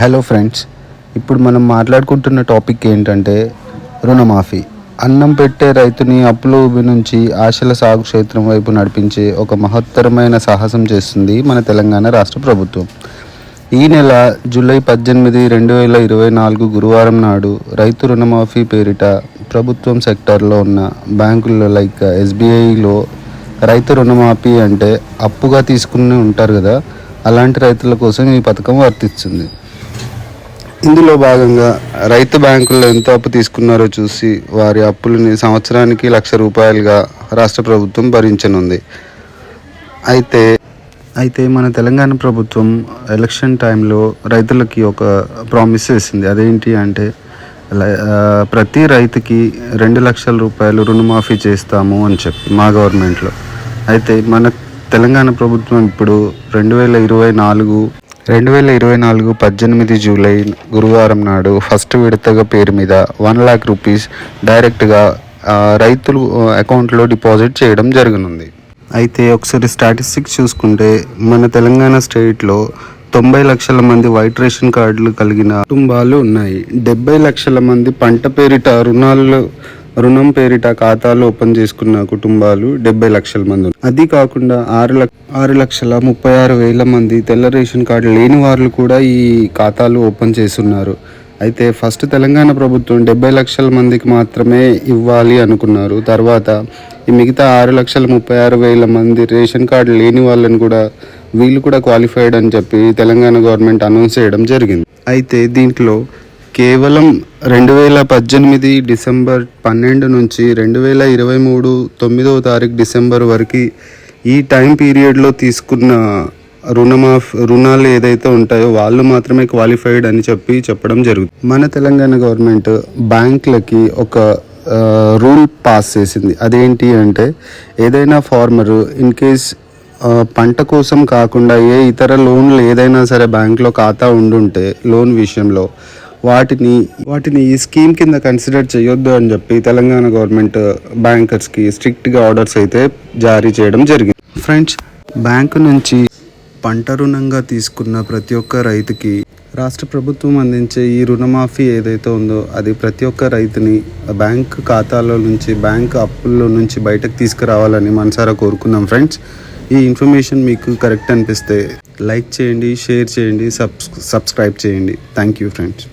Hello friends, ఇప్పుడు మనం మాట్లాడుకుంటున్న టాపిక్ ఏంటంటే రుణమాఫీ. అన్నం పెట్టే రైతుని అప్పుల ఊబి నుంచి ఆశల సాగు క్షేత్రం వైపు నడిపించే ఒక మహత్తరమైన సాహసం చేస్తుంది మన తెలంగాణ రాష్ట్ర ప్రభుత్వం. ఈ నెల జూలై 18, 2024 గురువారం నాడు రైతు రుణమాఫీ పేరిట ప్రభుత్వం సెక్టార్లో ఉన్న బ్యాంకుల్లో లైక్ ఎస్బీఐలో రైతు రుణమాఫీ అంటే అప్పుగా తీసుకుని ఉంటారు కదా, అలాంటి రైతుల కోసం ఈ పథకం వర్తిస్తుంది. ఇందులో భాగంగా రైతు బ్యాంకుల్లో ఎంత అప్పు తీసుకున్నారో చూసి వారి అప్పులని సంవత్సరానికి ₹1,00,000 రాష్ట్ర ప్రభుత్వం భరించనుంది. అయితే మన తెలంగాణ ప్రభుత్వం ఎలక్షన్ టైంలో రైతులకి ఒక ప్రామిస్ చేసింది. అదేంటి అంటే ప్రతి రైతుకి ₹2,00,000 రుణమాఫీ చేస్తాము అని చెప్పి మా గవర్నమెంట్లో. అయితే మన తెలంగాణ ప్రభుత్వం ఇప్పుడు 2024 18 జూలై గురువారం నాడు ఫస్ట్ విడతగా పేరు మీద ₹1,00,000 డైరెక్ట్గా రైతులు అకౌంట్లో డిపాజిట్ చేయడం జరగనుంది. అయితే ఒకసారి స్టాటిస్టిక్స్ చూసుకుంటే మన తెలంగాణ స్టేట్లో 90 లక్షల మంది వైట్ రేషన్ కార్డులు కలిగిన కుటుంబాలు ఉన్నాయి. 70 లక్షల మంది పంట పేరిట రుణం పేరిట ఖాతాలు ఓపెన్ చేసుకున్న కుటుంబాలు 70 లక్షల మంది. అది కాకుండా 6,36,000 మంది తెల్ల రేషన్ కార్డు లేని వాళ్ళు కూడా ఈ ఖాతాలు ఓపెన్ చేస్తున్నారు. అయితే ఫస్ట్ తెలంగాణ ప్రభుత్వం 70 లక్షల మందికి మాత్రమే ఇవ్వాలి అనుకున్నారు. తర్వాత ఈ మిగతా 6,36,000 మంది రేషన్ కార్డు లేని వాళ్ళని కూడా వీళ్ళు కూడా క్వాలిఫైడ్ అని చెప్పి తెలంగాణ గవర్నమెంట్ అనౌన్స్ చేయడం జరిగింది. అయితే దీంట్లో కేవలం 2018 డిసెంబర్ 12 నుంచి 2023 9వ తారీఖు డిసెంబర్ వరకు ఈ టైం పీరియడ్లో తీసుకున్న రుణాలు ఏదైతే ఉంటాయో వాళ్ళు మాత్రమే క్వాలిఫైడ్ అని చెప్పడం జరుగుతుంది. మన తెలంగాణ గవర్నమెంట్ బ్యాంకులకి ఒక రూల్ పాస్ చేసింది. అదేంటి అంటే ఏదైనా ఫార్మరు ఇన్ కేస్ పంట కోసం కాకుండా ఏ ఇతర లోన్లు ఏదైనా సరే బ్యాంకులో ఖాతా ఉండుంటే లోన్ విషయంలో వాటిని ఈ స్కీమ్ కింద కన్సిడర్ చేయొద్దు అని చెప్పి తెలంగాణ గవర్నమెంట్ బ్యాంకర్స్కి స్ట్రిక్ట్గా ఆర్డర్స్ అయితే జారీ చేయడం జరిగింది. ఫ్రెండ్స్, బ్యాంకు నుంచి పంట రుణంగా తీసుకున్న ప్రతి ఒక్క రైతుకి రాష్ట్ర ప్రభుత్వం అందించే ఈ రుణమాఫీ ఏదైతే ఉందో అది ప్రతి ఒక్క రైతుని బ్యాంక్ ఖాతాలో నుంచి బ్యాంక్ అప్పుల్లో నుంచి బయటకు తీసుకురావాలని మనసారా కోరుకున్నాం. ఫ్రెండ్స్, ఈ ఇన్ఫర్మేషన్ మీకు కరెక్ట్ అనిపిస్తే లైక్ చేయండి, షేర్ చేయండి, సబ్స్క్రైబ్ చేయండి. Thank you friends.